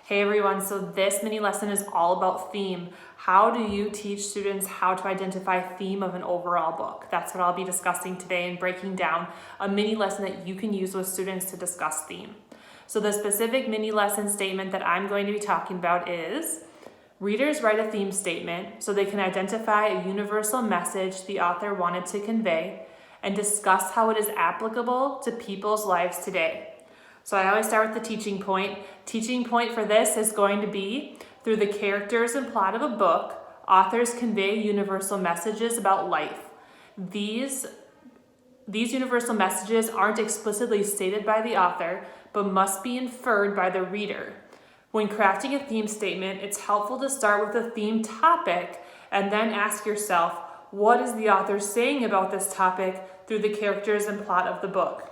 Hey everyone, so this mini lesson is all about theme. How do you teach students how to identify theme of an overall book? That's what I'll be discussing today and breaking down a mini lesson that you can use with students to discuss theme. So the specific mini lesson statement that I'm going to be talking about is, readers write a theme statement so they can identify a universal message the author wanted to convey and discuss how it is applicable to people's lives today. So I always start with the teaching point. Teaching point for this is going to be, through the characters and plot of a book, authors convey universal messages about life. These universal messages aren't explicitly stated by the author, but must be inferred by the reader. When crafting a theme statement, it's helpful to start with a theme topic and then ask yourself, what is the author saying about this topic through the characters and plot of the book?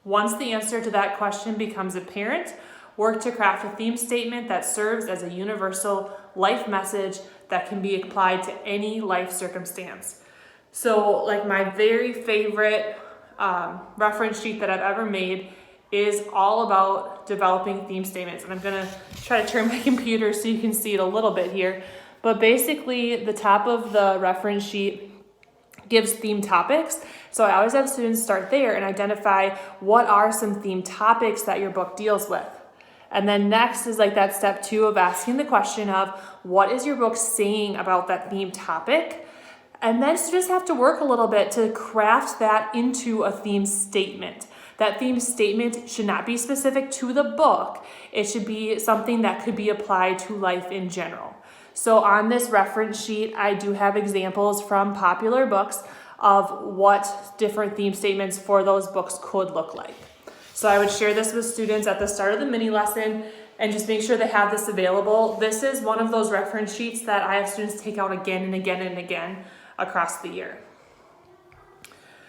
Once the answer to that question becomes apparent, work to craft a theme statement that serves as a universal life message that can be applied to any life circumstance. So, like, my very favorite reference sheet that I've ever made is all about developing theme statements. And I'm gonna try to turn my computer so you can see it a little bit here. But basically, the top of the reference sheet gives theme topics. So I always have students start there and identify what are some theme topics that your book deals with. And then next is like that step 2 of asking the question of, what is your book saying about that theme topic? And then students have to work a little bit to craft that into a theme statement. That theme statement should not be specific to the book. It should be something that could be applied to life in general. So on this reference sheet, I do have examples from popular books of what different theme statements for those books could look like. So I would share this with students at the start of the mini lesson and just make sure they have this available. This is one of those reference sheets that I have students take out again and again and again across the year.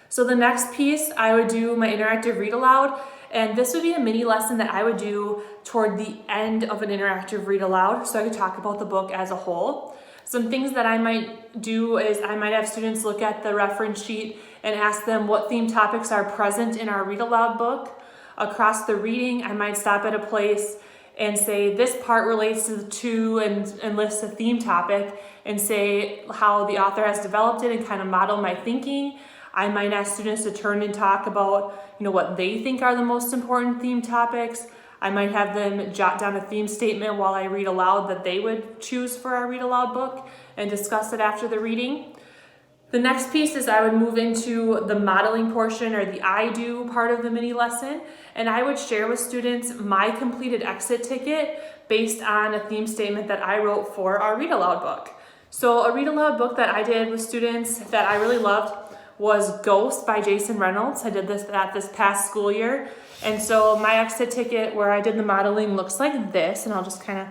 So the next piece, I would do my interactive read aloud, and this would be a mini lesson that I would do toward the end of an interactive read aloud, so I could talk about the book as a whole. Some things that I might do is I might have students look at the reference sheet and ask them what theme topics are present in our read aloud book. Across the reading, I might stop at a place and say this part relates to and list a theme topic and say how the author has developed it and kind of model my thinking. I might ask students to turn and talk about, what they think are the most important theme topics. I might have them jot down a theme statement while I read aloud that they would choose for our read aloud book and discuss it after the reading. The next piece is I would move into the modeling portion, or the I do part of the mini lesson, and I would share with students my completed exit ticket based on a theme statement that I wrote for our read aloud book. So a read aloud book that I did with students that I really loved was Ghost by Jason Reynolds. I did this past school year. And so my exit ticket where I did the modeling looks like this, and I'll just kind of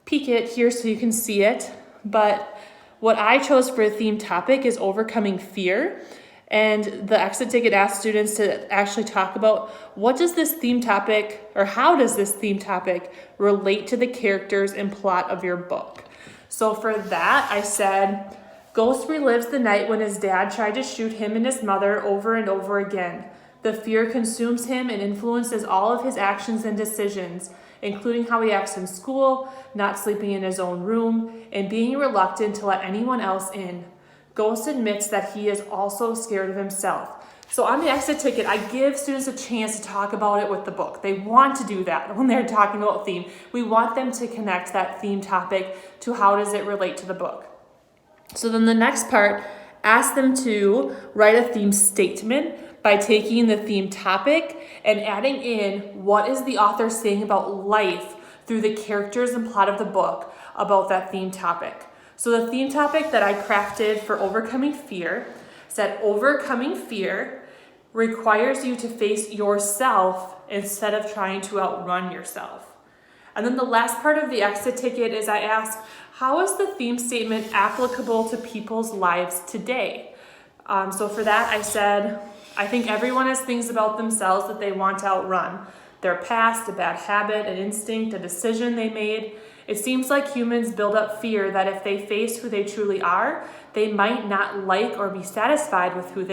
peek it here so you can see it. But what I chose for a theme topic is overcoming fear. And the exit ticket asked students to actually talk about what does this theme topic, or how does this theme topic relate to the characters and plot of your book? So for that, I said, Ghost relives the night when his dad tried to shoot him and his mother over and over again. The fear consumes him and influences all of his actions and decisions, including how he acts in school, not sleeping in his own room, and being reluctant to let anyone else in. Ghost admits that he is also scared of himself. So on the exit ticket, I give students a chance to talk about it with the book. They want to do that when they're talking about theme. We want them to connect that theme topic to how does it relate to the book. So then the next part, ask them to write a theme statement by taking the theme topic and adding in what is the author saying about life through the characters and plot of the book about that theme topic. So the theme topic that I crafted for overcoming fear said, overcoming fear requires you to face yourself instead of trying to outrun yourself. And then the last part of the exit ticket is I asked, how is the theme statement applicable to people's lives today? So for that, I said, I think everyone has things about themselves that they want to outrun. Their past, a bad habit, an instinct, a decision they made. It seems like humans build up fear that if they face who they truly are, they might not like or be satisfied with who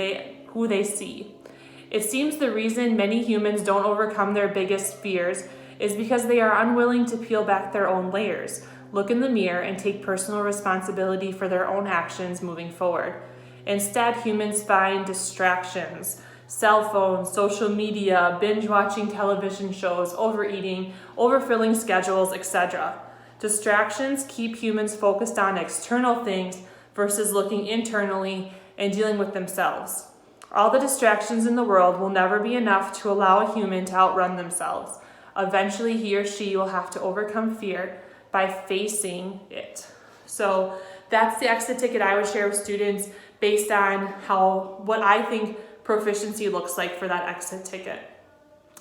they see. It seems the reason many humans don't overcome their biggest fears is because they are unwilling to peel back their own layers, look in the mirror, and take personal responsibility for their own actions moving forward. Instead, humans find distractions, cell phones, social media, binge watching television shows, overeating, overfilling schedules, etc. Distractions keep humans focused on external things versus looking internally and dealing with themselves. All the distractions in the world will never be enough to allow a human to outrun themselves. Eventually, he or she will have to overcome fear by facing it. So that's the exit ticket I would share with students based on what I think proficiency looks like for that exit ticket.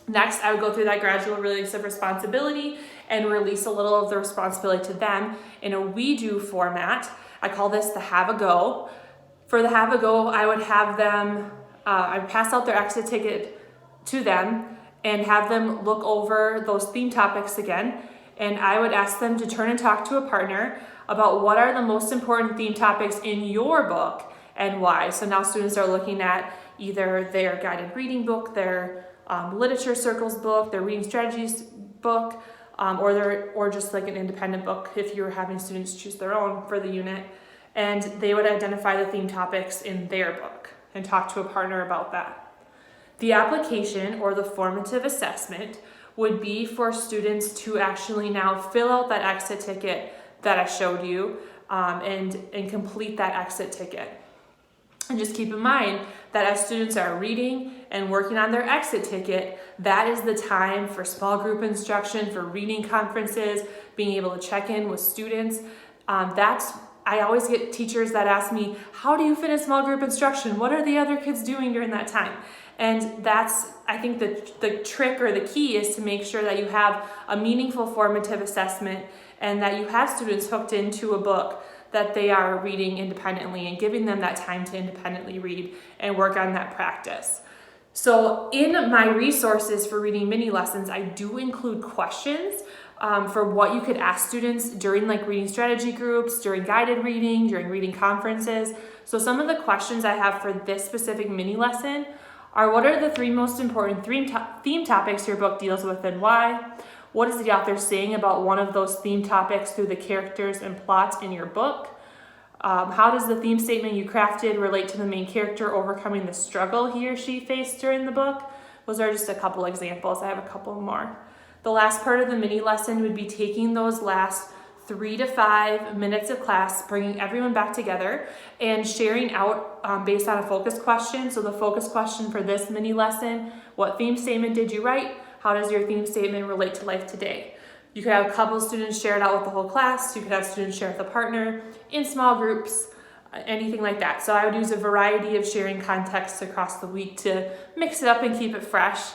Next, I would go through that gradual release of responsibility and release a little of the responsibility to them in a we-do format. I call this the have a go. For the have a go, I would have them, I'd pass out their exit ticket to them and have them look over those theme topics again. And I would ask them to turn and talk to a partner about what are the most important theme topics in your book and why. So now students are looking at either their guided reading book, their literature circles book, their reading strategies book, or just like an independent book if you're having students choose their own for the unit. And they would identify the theme topics in their book and talk to a partner about that. The application or the formative assessment would be for students to actually now fill out that exit ticket that I showed you and complete that exit ticket. And just keep in mind that as students are reading and working on their exit ticket, that is the time for small group instruction, for reading conferences, being able to check in with students. I always get teachers that ask me, how do you fit in small group instruction? What are the other kids doing during that time? And that's, I think the trick or the key is to make sure that you have a meaningful formative assessment and that you have students hooked into a book that they are reading independently and giving them that time to independently read and work on that practice. So in my resources for reading mini lessons, I do include questions for what you could ask students during like reading strategy groups, during guided reading, during reading conferences. So some of the questions I have for this specific mini lesson are: what are the three most important theme topics your book deals with and why? What is the author saying about one of those theme topics through the characters and plots in your book? How does the theme statement you crafted relate to the main character overcoming the struggle he or she faced during the book? Those are just a couple examples. I have a couple more. The last part of the mini lesson would be taking those last 3 to 5 minutes of class, bringing everyone back together and sharing out based on a focus question. So the focus question for this mini lesson: what theme statement did you write? How does your theme statement relate to life today? You could have a couple of students share it out with the whole class. You could have students share with a partner, in small groups, anything like that. So I would use a variety of sharing contexts across the week to mix it up and keep it fresh.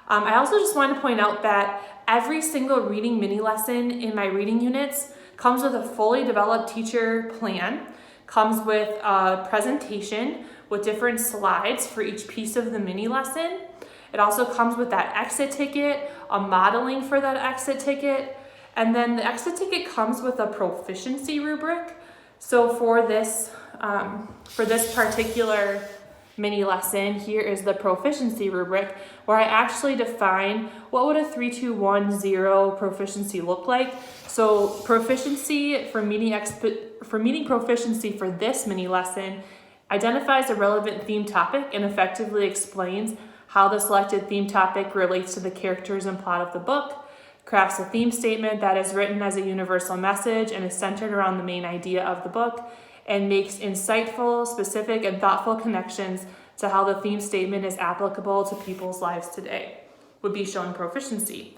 I also just want to point out that every single reading mini lesson in my reading units comes with a fully developed teacher plan, comes with a presentation with different slides for each piece of the mini lesson. It also comes with that exit ticket, a modeling for that exit ticket, and then the exit ticket comes with a proficiency rubric. So for this particular mini lesson, here is the proficiency rubric, where I actually define what would a 3-2-1-0 proficiency look like. So proficiency for meeting proficiency for this mini lesson identifies a relevant theme topic and effectively explains how the selected theme topic relates to the characters and plot of the book, crafts a theme statement that is written as a universal message and is centered around the main idea of the book, and makes insightful, specific, and thoughtful connections to how the theme statement is applicable to people's lives today, would be showing proficiency.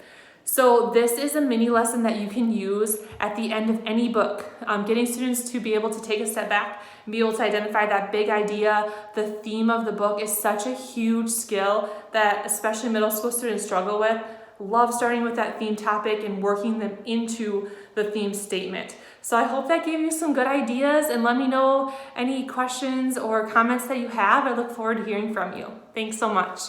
So this is a mini lesson that you can use at the end of any book, getting students to be able to take a step back and be able to identify that big idea. The theme of the book is such a huge skill that especially middle school students struggle with. Love starting with that theme topic and working them into the theme statement. So I hope that gave you some good ideas, and let me know any questions or comments that you have. I look forward to hearing from you. Thanks so much.